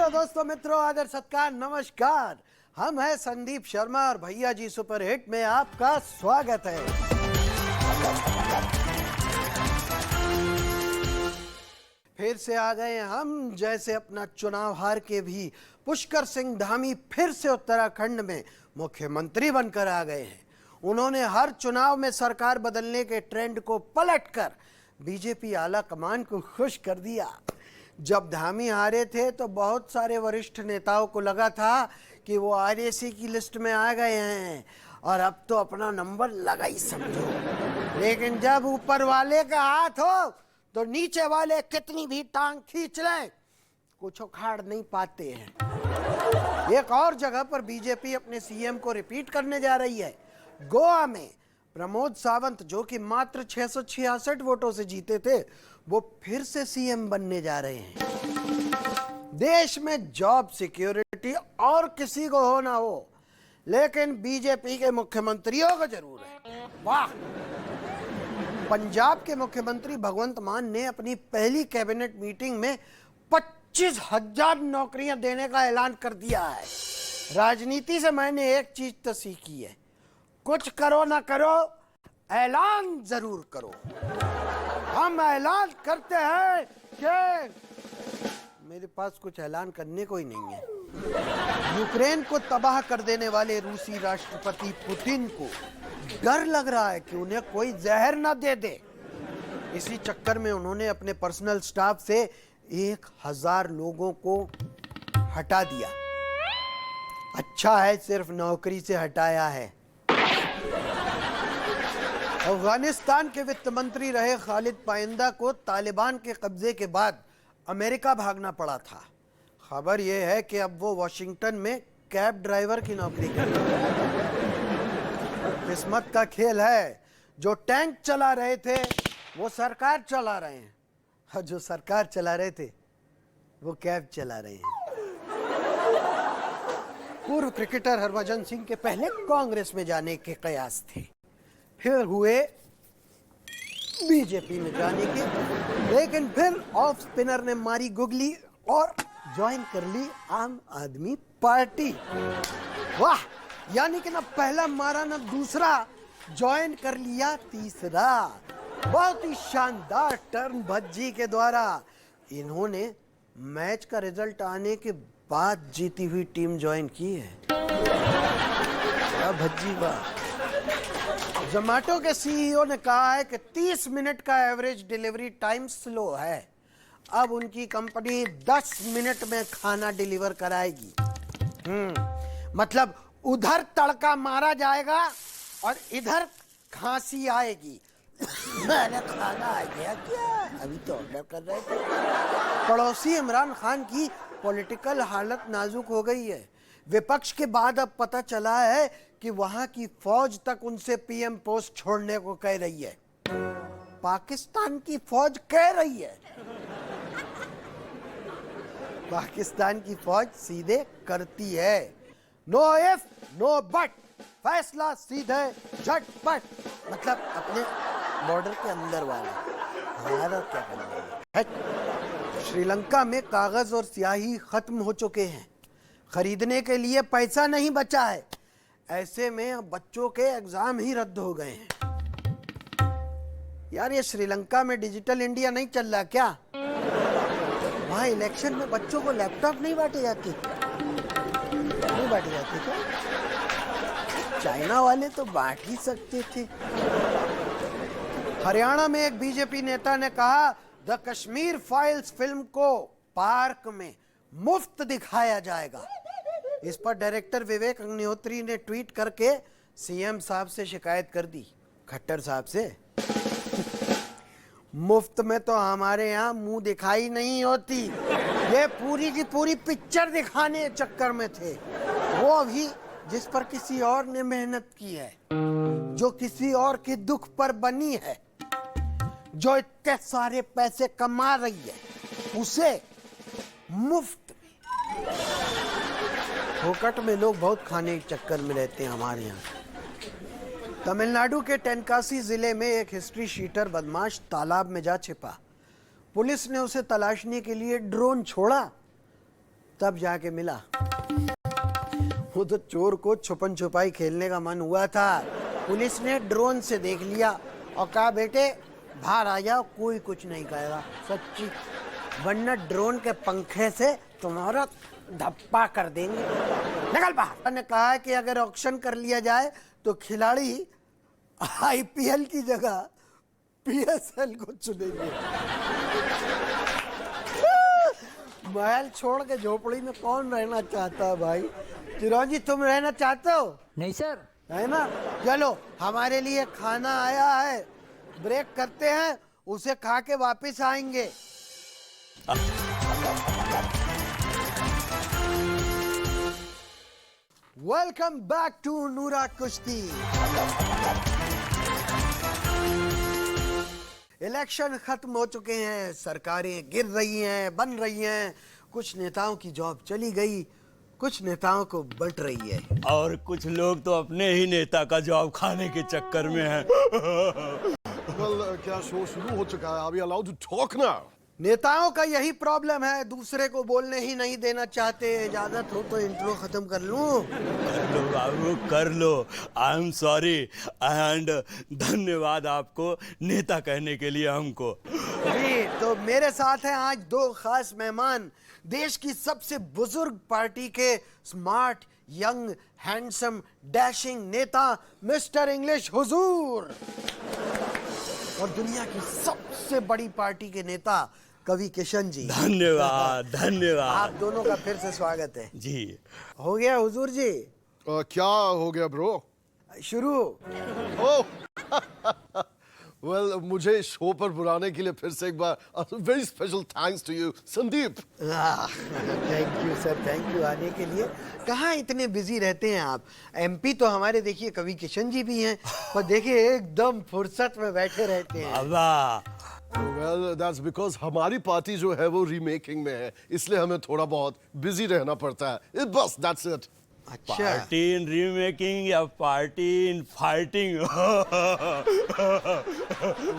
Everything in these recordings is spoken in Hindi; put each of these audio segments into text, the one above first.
हेलो दोस्तों, मित्रों, आदर सत्कार, नमस्कार। हम हैं संदीप शर्मा और भैया जी सुपर हिट में आपका स्वागत है। फिर से आ गए हम, जैसे अपना चुनाव हार के भी पुष्कर सिंह धामी फिर से उत्तराखंड में मुख्यमंत्री बनकर आ गए हैं। उन्होंने हर चुनाव में सरकार बदलने के ट्रेंड को पलटकर बीजेपी आला कमान को खुश कर दिया। जब धामी हारे थे तो बहुत सारे वरिष्ठ नेताओं को लगा था कि वो आरएसी की लिस्ट में आ गए हैं और अब तो अपना नंबर लगा ही समझो। लेकिन जब ऊपर वाले का हाथ हो तो नीचे वाले कितनी भी टांग खींच लें, कुछ उखाड़ नहीं पाते हैं। एक और जगह पर बीजेपी अपने सीएम को रिपीट करने जा रही है। गोवा में प्रमोद सावंत, जो कि मात्र 666 वोटों से जीते थे, वो फिर से सीएम बनने जा रहे हैं। देश में जॉब सिक्योरिटी और किसी को हो ना हो, लेकिन बीजेपी के मुख्यमंत्रियों को जरूर है। वाह! पंजाब के मुख्यमंत्री भगवंत मान ने अपनी पहली कैबिनेट मीटिंग में 25,000 नौकरियां देने का ऐलान कर दिया है। राजनीति से मैंने एक चीज तो सीखी है, कुछ करो ना करो, ऐलान जरूर करो। हम ऐलान करते हैं कि मेरे पास कुछ ऐलान करने को ही नहीं है। यूक्रेन को तबाह कर देने वाले रूसी राष्ट्रपति पुतिन को डर लग रहा है कि उन्हें कोई जहर ना दे दे। इसी चक्कर में उन्होंने अपने पर्सनल स्टाफ से 1000 लोगों को हटा दिया। अच्छा है सिर्फ नौकरी से हटाया है। अफगानिस्तान के वित्त मंत्री रहे खालिद पाइंदा को तालिबान के कब्जे के बाद अमेरिका भागना पड़ा था। खबर यह है कि अब वो वॉशिंगटन में कैब ड्राइवर की नौकरी कर रहे हैं। किस्मत का खेल है, जो टैंक चला रहे थे वो सरकार चला रहे हैं, और जो सरकार चला रहे थे वो कैब चला रहे हैं। पूर्व क्रिकेटर हरभजन सिंह के पहले कांग्रेस में जाने के कयास थे, फिर हुए बीजेपी में जाने के, लेकिन फिर ऑफ स्पिनर ने मारी गुगली और ज्वाइन कर ली आम आदमी पार्टी। वाह! यानी कि ना पहला मारा ना दूसरा, ज्वाइन कर लिया तीसरा। बहुत ही शानदार टर्न भज्जी के द्वारा। इन्होंने मैच का रिजल्ट आने के बाद जीती हुई टीम ज्वाइन की है। भज्जी वाह! जोमैटो के सीईओ ने कहा है कि 30 मिनट का एवरेज डिलीवरी टाइम स्लो है। अब उनकी कंपनी 10 मिनट में खाना डिलीवर कराएगी। मतलब उधर तड़का मारा जाएगा और इधर खांसी आएगी। मैंने खाना आ गया क्या? अभी तो ऑर्डर कर रहे थे। पड़ोसी इमरान खान की पॉलिटिकल हालत नाजुक हो गई है। विपक्ष के बाद अब पता चला है कि वहां की फौज तक उनसे पीएम पोस्ट छोड़ने को कह रही है। पाकिस्तान की फौज कह रही है। पाकिस्तान की फौज सीधे करती है। नो इफ नो बट, फैसला सीधे झटपट। मतलब अपने बॉर्डर के अंदर वाले। हमारा क्या करना है? श्रीलंका में कागज और स्याही खत्म हो चुके हैं। खरीदने के लिए पैसा नहीं बचा है। ऐसे में अब बच्चों के एग्जाम ही रद्द हो गए हैं। यार, ये श्रीलंका में डिजिटल इंडिया नहीं चल रहा क्या? वहाँ इलेक्शन में बच्चों को लैपटॉप नहीं बांटे जाते? नहीं बांटे जाते क्या? चाइना वाले तो बांट ही सकते थे। हरियाणा में एक बीजेपी नेता ने कहा, द कश्मीर फाइल्स फिल्म को पार्क में मुफ्त दिखाया जाएगा। इस पर डायरेक्टर विवेक अग्निहोत्री ने ट्वीट करके सीएम साहब से शिकायत कर दी, खट्टर साहब से। मुफ्त में तो हमारे यहाँ मुंह दिखाई नहीं होती। ये पूरी की पूरी पिक्चर दिखाने चक्कर में थे। वो भी जिस पर किसी और ने मेहनत की है, जो किसी और के दुख पर बनी है, जो इतने सारे पैसे कमा रही है, उसे मुफ्त में। फोकट में लोग बहुत खाने के चक्कर में रहते हैं हमारे यहाँ। तमिलनाडु के तेनकासी जिले में एक हिस्ट्री शीटर बदमाश तालाब में जा छिपा। पुलिस ने उसे तलाशने के लिए ड्रोन छोड़ा, तब जाके मिला। वो तो चोर को छुपन छुपाई खेलने का मन हुआ था, पुलिस ने ड्रोन से देख लिया और कहा बेटे बाहर आ जाओ, कोई कुछ नहीं कहेगा। सच्ची, वरना ड्रोन के पंखे से तुम्हारा धप्पा कर देंगे। निकल बाहर। ने कहा कि अगर ऑक्शन कर लिया जाए तो खिलाड़ी आईपीएल की जगह पीएसएल को चुनेंगे। महल छोड़ के झोपड़ी में कौन रहना चाहता है भाई? चिरंजी, तुम रहना चाहते हो? नहीं सर। है ना? चलो, हमारे लिए खाना आया है, ब्रेक करते हैं, उसे खा के वापिस आएंगे। वेलकम बैक टू नूरा कुश्ती। इलेक्शन खत्म हो चुके हैं, सरकारें गिर रही हैं, बन रही हैं, कुछ नेताओं की जॉब चली गई, कुछ नेताओं को बट रही है, और कुछ लोग तो अपने ही नेता का जॉब खाने के चक्कर में हैं। क्या शो शुरू हो चुका है? Are we allowed to talk now? नेताओं का यही प्रॉब्लम है, दूसरे को बोलने ही नहीं देना चाहते। इजाजत हो तो इंट्रो खत्म कर लूं? कर लो बाबू, कर लो। आई एम सॉरी एंड धन्यवाद आपको नेता कहने के लिए हमको। जी, तो मेरे साथ हैं आज दो खास मेहमान, देश की सबसे बुजुर्ग पार्टी के स्मार्ट, यंग, हैंडसम, डैशिंग नेता मिस्टर इंग्लिश हुजूर, और दुनिया की सबसे बड़ी पार्टी के नेता कवि किशन जी। धन्यवाद धन्यवाद। आप दोनों का फिर से स्वागत है जी। हो गया हुजूर जी? क्या हो गया ब्रो? शुरू। ओह वेल, मुझे शो पर बुलाने के लिए फिर से एक बार very special thanks to you Sandeep. Thank you sir, thank you आने के लिए। कहाँ इतने बिजी रहते हैं आप? एमपी तो हमारे देखिए कवि किशन जी भी हैं, पर देखिए एकदम फुर्सत में बैठे रहते हैं। बाबा वेल दैट्स बिकॉज हमारी पार्टी जो है वो रीमेकिंग में है, इसलिए हमें थोड़ा बहुत बिजी रहना पड़ता है, बस दैट्स इट। अच्छा, पार्टी इन रीमेकिंग या party in fighting?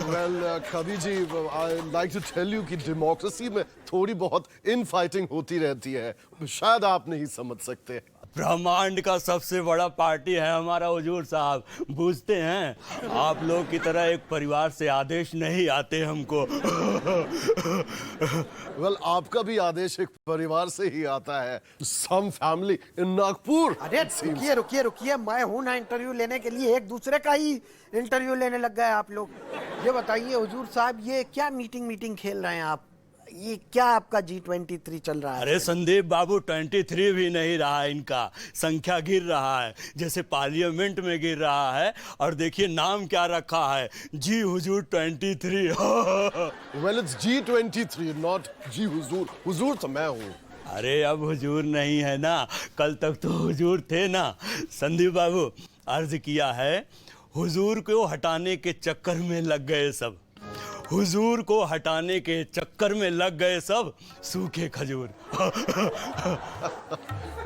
Well Kavi ji, I like to tell you कि डेमोक्रेसी में थोड़ी बहुत इन फाइटिंग होती रहती है, शायद आप नहीं समझ सकते। ब्रह्मांड का सबसे बड़ा पार्टी है हमारा हुजूर साहब, बूझते हैं आप लोग की तरह एक परिवार से आदेश नहीं आते हमको। वेल आपका भी आदेश एक परिवार से ही आता है, सम फैमिली इन नागपुर। अरे रुकिए रुकिए रुकिए, मैं हूं ना इंटरव्यू लेने के लिए, एक दूसरे का ही इंटरव्यू लेने लग गए आप लोग। ये बताइए हुजूर साहब, ये क्या मीटिंग खेल रहे हैं आप? ये क्या आपका G23 चल रहा है? अरे संदीप बाबू, 23 भी नहीं रहा, इनका संख्या गिर रहा है जैसे पार्लियामेंट में गिर रहा है। और देखिए नाम क्या रखा है, जी हुजूर 23। वेल इट्स G23 नॉट जी हुजूर, हुजूर तो मैं हूँ। अरे अब हुजूर नहीं है ना, कल तक तो हुजूर थे ना। संदीप बाबू, अर्ज किया है हुजूर को हटाने के चक्कर में लग गए सब, हुजूर को हटाने के चक्कर में लग गए सब सूखे खजूर।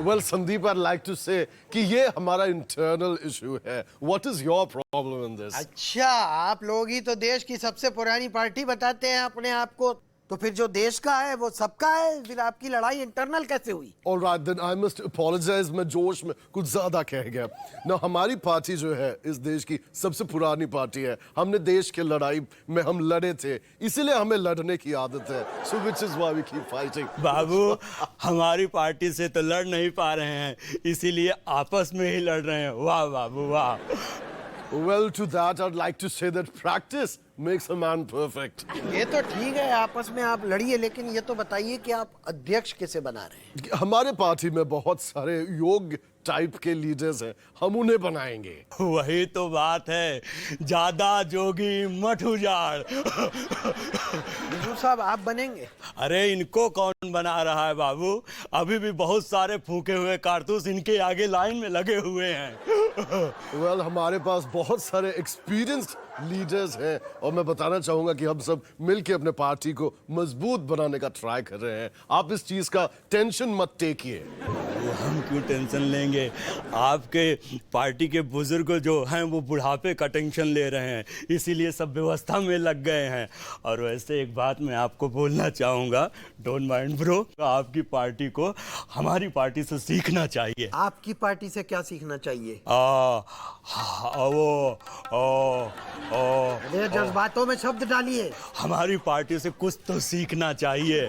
Well Sandeep, I like to say कि ये हमारा इंटरनल इशू है। What is your problem in this? अच्छा, आप लोग ही तो देश की सबसे पुरानी पार्टी बताते हैं अपने आप को, तो फिर जो देश का है वो सबका है, फिर आपकी लड़ाई इंटरनल कैसे हुई? Alright then I must apologise, मैं जोश में कुछ ज्यादा कह गया ना। हमारी पार्टी जो है इस देश की सबसे पुरानी पार्टी है, हमने देश के लड़ाई में हम लड़े थे, इसीलिए हमें लड़ने की आदत है, so which is why we keep fighting. बाबू हमारी पार्टी से तो लड़ नहीं पा रहे हैं, इसीलिए आपस में ही लड़ रहे हैं। वाह बाबू वाह। Well, to that I'd like to say that practice makes a man perfect. ये तो ठीक है, आपस में आप लड़िए, लेकिन ये तो बताइए कि आप अध्यक्ष कैसे बना रहे हैं? हमारे पार्टी में बहुत सारे योग्य टाइप के लीडर्स हैं, हम उन्हें बनाएंगे। वही तो बात है, ज्यादा जोगी मठ उजाड़। हुजूर साहब आप बनेंगे? अरे इनको कौन बना रहा है बाबू, अभी भी बहुत सारे फूके हुए कारतूस इनके आगे लाइन में लगे हुए हैं। Well, हमारे पास बहुत सारे एक्सपीरियंस्ड लीडर्स हैं और मैं बताना चाहूंगा कि हम सब मिलकर अपने पार्टी को मजबूत बनाने का ट्राई कर रहे हैं। आप इस चीज का टेंशन मत टेकिए। हम क्यों टेंशन लेंगे? जाएंगे। आपके पार्टी के बुजुर्ग जो हैं वो बुढ़ापे का टेंशन ले रहे हैं, इसीलिए सब व्यवस्था में लग गए हैं। और वैसे एक बात मैं आपको बोलना चाहूँगा, डोंट माइंड ब्रो, आपकी पार्टी को हमारी पार्टी से सीखना चाहिए। आपकी पार्टी से क्या सीखना चाहिए? अरे जज्बातों में शब्द डालिए। हमारी पार्टी से कुछ तो सीखना चाहिए।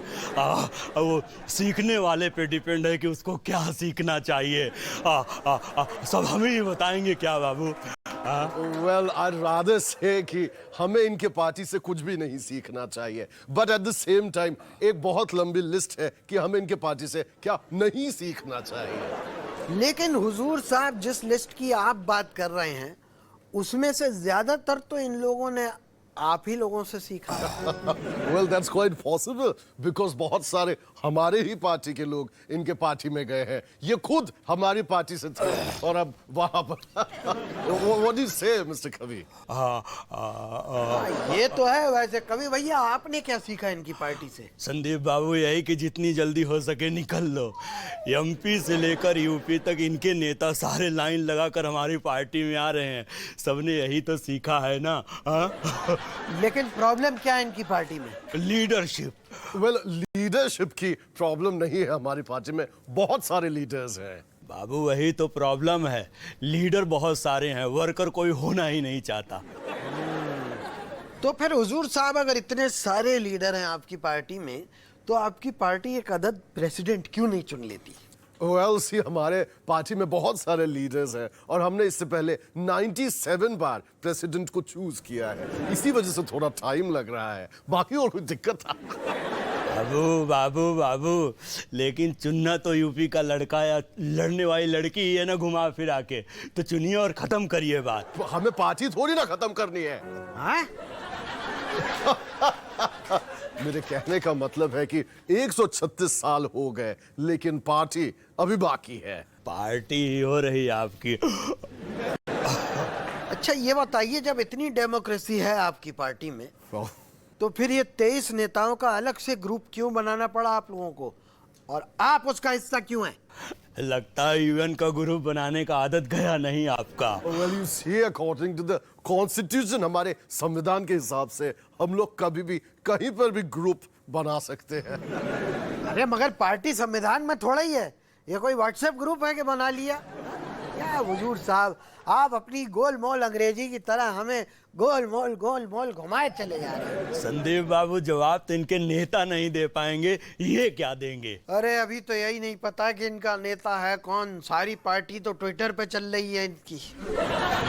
वो सीखने वाले पे डिपेंड है कि उसको क्या सीखना चाहिए। सब हमें ही बताएंगे क्या बाबू? Well, I'd rather say कि हमें इनके पार्टी से कुछ भी नहीं सीखना चाहिए, but at the same time एक बहुत लंबी लिस्ट है कि हमें इनके पार्टी से क्या नहीं सीखना चाहिए। लेकिन हुजूर साहब, जिस लिस्ट की आप बात कर रहे हैं उसमें से ज्यादातर तो इन लोगों ने आप ही लोगों से सीखा। Well, that's quite possible because बहुत सारे हमारे ही पार्टी के लोग इनके पार्टी में गए हैं। ये खुद हमारी पार्टी से थे और अब वहां पर। What do you say, Mr. कवि? ये तो है। वैसे कवि भैया, आपने क्या सीखा इनकी पार्टी से? संदीप बाबू, यही कि जितनी जल्दी हो सके निकल लो। एमपी से लेकर यूपी तक इनके नेता सारे लाइन लगाकर हमारी पार्टी में आ रहे हैं। सबने यही तो सीखा है ना। लेकिन प्रॉब्लम क्या है इनकी पार्टी में? लीडरशिप। Well, लीडरशिप की प्रॉब्लम नहीं है हमारी पार्टी में, बहुत सारे लीडर्स हैं। बाबू, वही तो प्रॉब्लम है, लीडर बहुत सारे हैं, वर्कर कोई होना ही नहीं चाहता। तो फिर हुजूर साहब, अगर इतने सारे लीडर हैं आपकी पार्टी में, तो आपकी पार्टी एक अदद प्रेसिडेंट क्यों नहीं चुन लेती? Well, see, हमारे पार्टी में बहुत सारे लीडर्स हैं और हमने इससे पहले 97 बार प्रेसिडेंट को चूज किया है। इसी वजह से थोड़ा टाइम लग रहा है, बाकी और कोई दिक्कत बाबू बाबू बाबू, लेकिन चुनना तो यूपी का लड़का या लड़ने वाली लड़की ही है ना, घुमा फिरा के। तो चुनिए और खत्म करिए बात। हमें पार्टी थोड़ी ना खत्म करनी है। हाँ? मेरे कहने का मतलब है कि 136 साल हो गए लेकिन पार्टी अभी बाकी है। पार्टी हो रही आपकी। अच्छा ये बताइए, जब इतनी डेमोक्रेसी है आपकी पार्टी में, तो फिर ये 23 नेताओं का अलग से ग्रुप क्यों बनाना पड़ा आप लोगों को, और आप उसका हिस्सा क्यों हैं? लगता है यूएन का ग्रुप बनाने का आदत गया नहीं आपका। Well, you see, according to the Constitution, हमारे संविधान के हिसाब से हम लोग कभी भी कहीं पर भी ग्रुप बना सकते हैं। अरे मगर पार्टी संविधान में थोड़ा ही है, ये कोई व्हाट्सएप ग्रुप है कि बना लिया? क्या हुजूर साहब, आप अपनी गोलमोल अंग्रेजी की तरह हमें गोलमोल घुमाए चले जा रहे हैं। संदीप बाबू, जवाब तो इनके नेता नहीं दे पाएंगे, ये क्या देंगे? अरे अभी तो यही नहीं पता कि इनका नेता है कौन। सारी पार्टी तो ट्विटर पे चल रही है इनकी।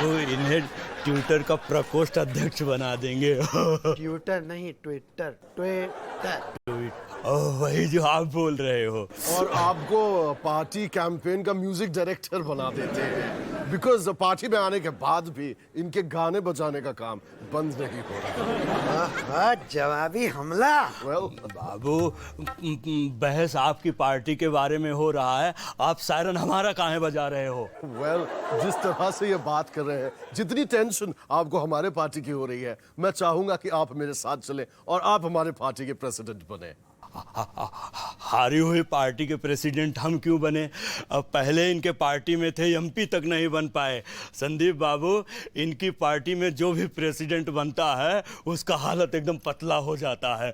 वो इन्हें ट्विटर का प्रकोष्ठ अध्यक्ष बना देंगे। ट्विटर नहीं, ट्विटर। वही जो आप बोल रहे हो। और आपको पार्टी कैंपेन का म्यूजिक डायरेक्टर बना देते हैं, बिकॉज पार्टी में आने के बाद भी इनके गाने बजाने का काम बंद नहीं हो रहा। जवाबी हमला। well, बाबू, बहस आपकी पार्टी के बारे में हो रहा है, आप सायरन हमारा काहे बजा रहे हो? well, जिस तरह से ये बात कर रहे हैं, जितनी टेंशन आपको हमारे पार्टी की हो रही है, मैं चाहूंगा कि आप मेरे साथ चलें और आप हमारे पार्टी के प्रेसिडेंट बने। हारी हुई पार्टी के प्रेसिडेंट हम क्यों बने? अब पहले इनके पार्टी में थे, एमपी तक नहीं बन पाए। संदीप बाबू, इनकी पार्टी में जो भी प्रेसिडेंट बनता है उसका हालत एकदम पतला हो जाता है।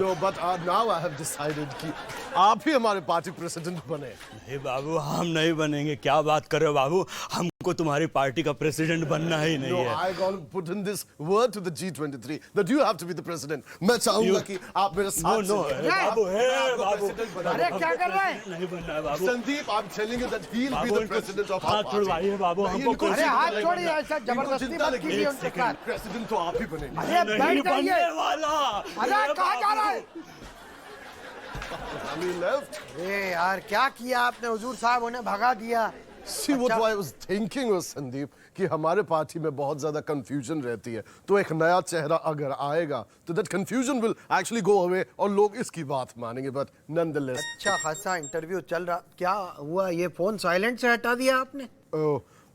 No, but now I have decided कि आप ही हमारे पार्टी प्रेसिडेंट बने। नहीं बाबू, हम नहीं बनेंगे। क्या बात कर रहे हो बाबू, हमको तुम्हारी पार्टी का प्रेसिडेंट बनना ही नहीं है। No, I gonna put in this word to the G23 that you have to be the president. मैं चाहूंगा कि आप मेरे साथ चलें। बाबू, बाबू, अरे क्या कर रहे हैं? नहीं बनना है बाबू। Sandeep, I'm telling you that he'll be the president of our हाथ party. छुड़वाइए बाबू, हमको अरे हाथ छोड़िए, ऐसा जबरदस्ती मत कीजिए उनके साथ। प्रेसिडेंट तो आप ही बनेंगे। अरे नहीं बैठ जाइए। बनने वाला। अरे कहाँ जा रहा है? He left. अरे यार, क्या किया आपने? हुजूर साहब उन्हें भगा दिया। See what I was thinking was, Sandeep, कि हमारे पार्टी में बहुत ज्यादा कंफ्यूजन रहती है, तो एक नया चेहरा अगर आएगा तो that confusion will actually go away और लोग इसकी बात मानेंगे। but nonetheless, अच्छा खासा इंटरव्यू चल रहा, क्या हुआ? ये फोन साइलेंट से हटा दिया आपने?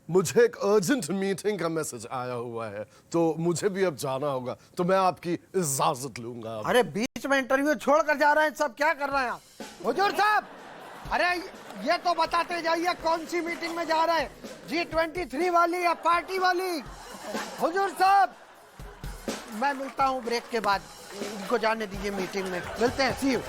मुझे एक अर्जेंट मीटिंग का मैसेज आया हुआ है, तो मुझे भी अब जाना होगा, तो मैं आपकी इजाजत लूंगा। अरे बीच में इंटरव्यू छोड़ कर जा रहे हैं सब, क्या कर रहे हैं आप? हुजूर साहब, अरे ये तो बताते जाइए कौन सी मीटिंग में जा रहे हैं, G23 वाली या पार्टी वाली? हुजूर साहब, मैं मिलता हूँ ब्रेक के बाद, इनको जाने दीजिए मीटिंग में, मिलते हैं, सी यू।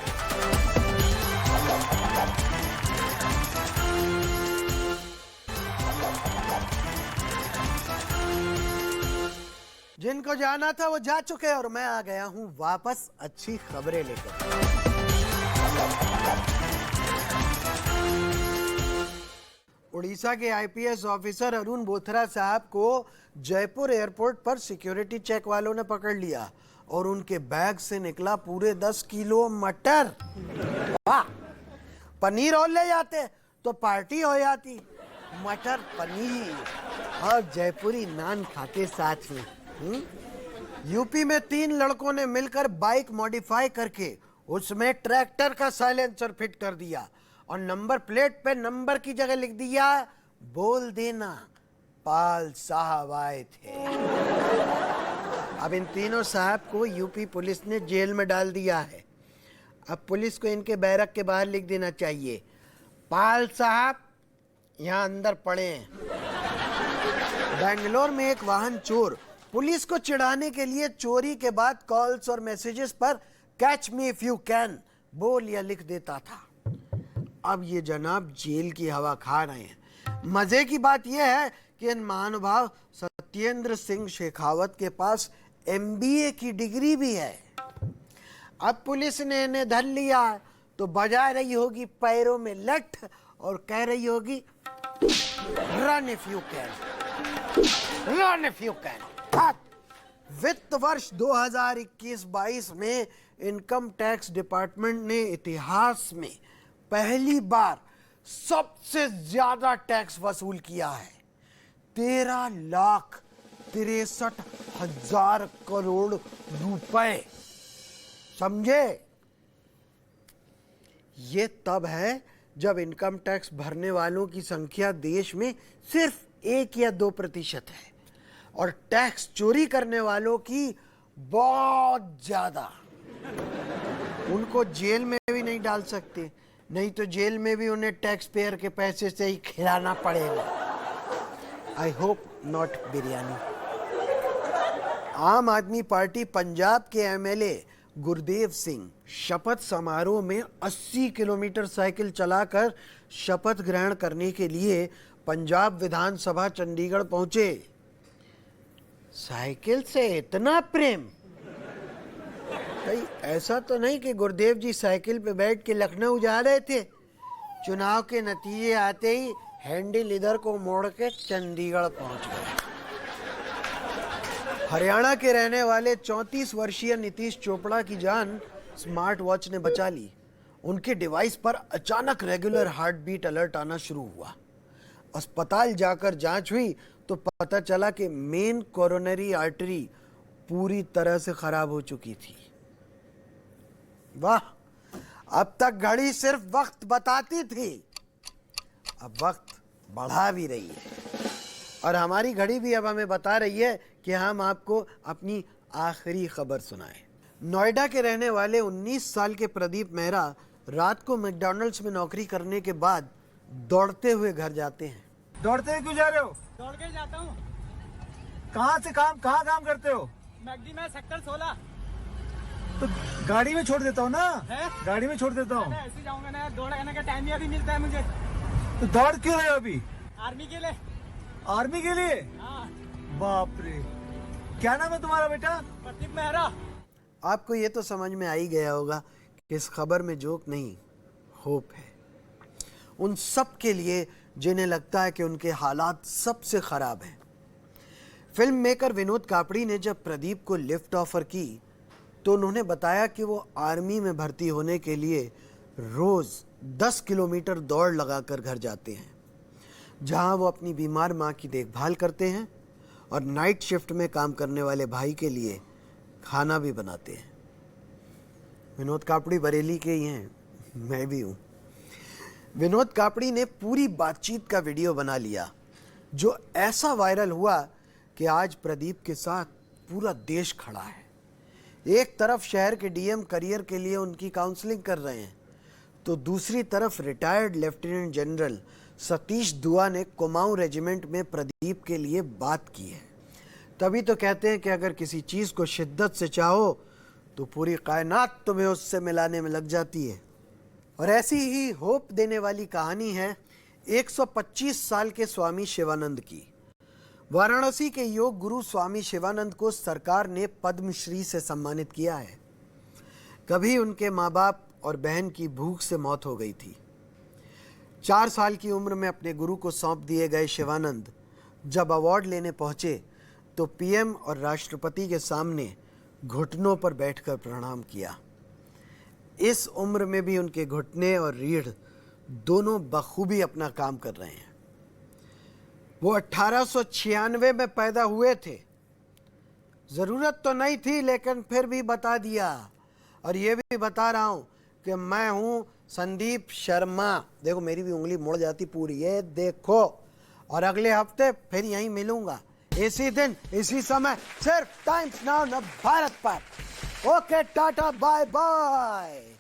जिनको जाना था वो जा चुके और मैं आ गया हूं वापस अच्छी खबरें लेकर। उड़ीसा के आईपीएस ऑफिसर अरुण बोथरा साहब को जयपुर एयरपोर्ट पर सिक्योरिटी चेक वालों ने पकड़ लिया और उनके बैग से निकला पूरे 10 किलो मटर। वाह! पनीर और ले जाते तो पार्टी हो जाती। मटर पनीर और जयपुरी नान खाते साथ में। यूपी में 3 लड़कों ने मिलकर बाइक मॉडिफाई करके उसमें ट्रैक्टर का साइलेंसर फिट कर दिया और नंबर प्लेट पे नंबर की जगह लिख दिया, बोल देना पाल साहब आए थे। अब इन तीनों साहब को यूपी पुलिस ने जेल में डाल दिया है। अब पुलिस को इनके बैरक के बाहर लिख देना चाहिए, पाल साहब यहाँ अंदर पड़े हैं। बेंगलोर में एक वाहन चोर पुलिस को चिढ़ाने के लिए चोरी के बाद कॉल्स और मैसेजेस पर catch me if you can बोल या लिख देता था। अब ये जनाब जेल की हवा खा रहे हैं। मजे की बात यह है कि इन महानुभाव सत्येंद्र सिंह शेखावत के पास MBA की डिग्री भी है। अब पुलिस ने इन्हें धर लिया तो बजा रही होगी पैरों में लठ और कह रही होगी, run if you can, run if you can. वित्त वर्ष 2021-22 में इनकम टैक्स डिपार्टमेंट ने इतिहास में पहली बार सबसे ज्यादा टैक्स वसूल किया है, 13,63,000 करोड़ रुपए। समझे? ये तब है जब इनकम टैक्स भरने वालों की संख्या देश में सिर्फ 1 या 2% है और टैक्स चोरी करने वालों की बहुत ज्यादा। उनको जेल में भी नहीं डाल सकते, नहीं तो जेल में भी उन्हें टैक्स पेयर के पैसे से ही खिलाना पड़ेगा। I hope not biryani. आम आदमी पार्टी पंजाब के MLA गुरदेव सिंह शपथ समारोह में 80 किलोमीटर साइकिल चलाकर शपथ ग्रहण करने के लिए पंजाब विधानसभा चंडीगढ़ पहुंचे। साइकिल से इतना प्रेम? भाई ऐसा तो नहीं कि गुरुदेव जी साइकिल पे बैठ के लखनऊ जा रहे थे, चुनाव के नतीजे आते ही हैंडल इधर को मोड़ के चंडीगढ़ पहुंच गए। हरियाणा के रहने वाले 34 वर्षीय नीतीश चोपड़ा की जान स्मार्ट वॉच ने बचा ली। उनके डिवाइस पर अचानक रेगुलर हार्ट बीट अलर्ट आना शुरू हुआ। अस्पताल जाकर जांच हुई तो पता चला कि मेन कोरोनरी आर्टरी पूरी तरह से खराब हो चुकी थी। वाह! अब तक घड़ी सिर्फ वक्त बताती थी, अब वक्त बढ़ा भी रही है और हमारी घड़ी भी अब हमें बता रही है कि हम आपको अपनी आखिरी खबर सुनाएं। नोएडा के रहने वाले 19 साल के प्रदीप मेहरा रात को मैकडॉनल्ड्स में नौकरी करने के बाद दौड़ते हुए घर जाते हैं। दौड़ते हुए क्यों जा रहे हो? दौड़ के जाता हूँ। कहाँ काम करते हो? मैगडी में सेक्टर 16। तो गाड़ी में छोड़ देता हूँ ना। है? गाड़ी में छोड़ देता हूँ। ऐसे जाऊंगा ना, दौड़ करने का टाइम ही अभी मिलता है मुझे। तो दौड़ क्यों रहे हो अभी? आर्मी के लिए। आर्मी के लिए? हाँ। बाप रे, क्या नाम है तुम्हारा बेटा? प्रदीप मेहरा। आपको ये तो समझ में आ ही गया होगा कि इस खबर में जोक नहीं, होप है। उन सब के लिए जिन्हें लगता है कि उनके हालात सबसे खराब हैं। फिल्म मेकर विनोद कापड़ी ने जब प्रदीप को लिफ्ट ऑफर की तो उन्होंने बताया कि वो आर्मी में भर्ती होने के लिए रोज 10 किलोमीटर दौड़ लगाकर घर जाते हैं, जहां वो अपनी बीमार मां की देखभाल करते हैं और नाइट शिफ्ट में काम करने वाले भाई के लिए खाना भी बनाते हैं। विनोद कापड़ी बरेली के ही हैं, मैं भी हूं। विनोद कापड़ी ने पूरी बातचीत का वीडियो बना लिया जो ऐसा वायरल हुआ कि आज प्रदीप के साथ पूरा देश खड़ा है। एक तरफ शहर के DM करियर के लिए उनकी काउंसलिंग कर रहे हैं तो दूसरी तरफ रिटायर्ड लेफ्टिनेंट जनरल सतीश दुआ ने कुमाऊं रेजिमेंट में प्रदीप के लिए बात की है। तभी तो कहते हैं कि अगर किसी चीज को शिद्दत से चाहो तो पूरी कायनात तुम्हें उससे मिलाने में लग जाती है। और ऐसी ही होप देने वाली कहानी है 125 साल के स्वामी शिवानंद की। वाराणसी के योग गुरु स्वामी शिवानंद को सरकार ने पद्मश्री से सम्मानित किया है। कभी उनके माँ बाप और बहन की भूख से मौत हो गई थी। 4 साल की उम्र में अपने गुरु को सौंप दिए गए शिवानंद जब अवार्ड लेने पहुंचे तो पीएम और राष्ट्रपति के सामने घुटनों पर बैठकर प्रणाम किया। इस उम्र में भी उनके घुटने और रीढ़ दोनों बखूबी अपना काम कर रहे हैं। वो 1896 में पैदा हुए थे। जरूरत तो नहीं थी लेकिन फिर भी बता दिया। और ये भी बता रहा हूं कि मैं हूं संदीप शर्मा। देखो मेरी भी उंगली मुड़ जाती पूरी, ये देखो। और अगले हफ्ते फिर यहीं मिलूंगा, इसी दिन इसी समय, सिर्फ टाइम्स नाउ भारत पर। Okay, tata, bye bye.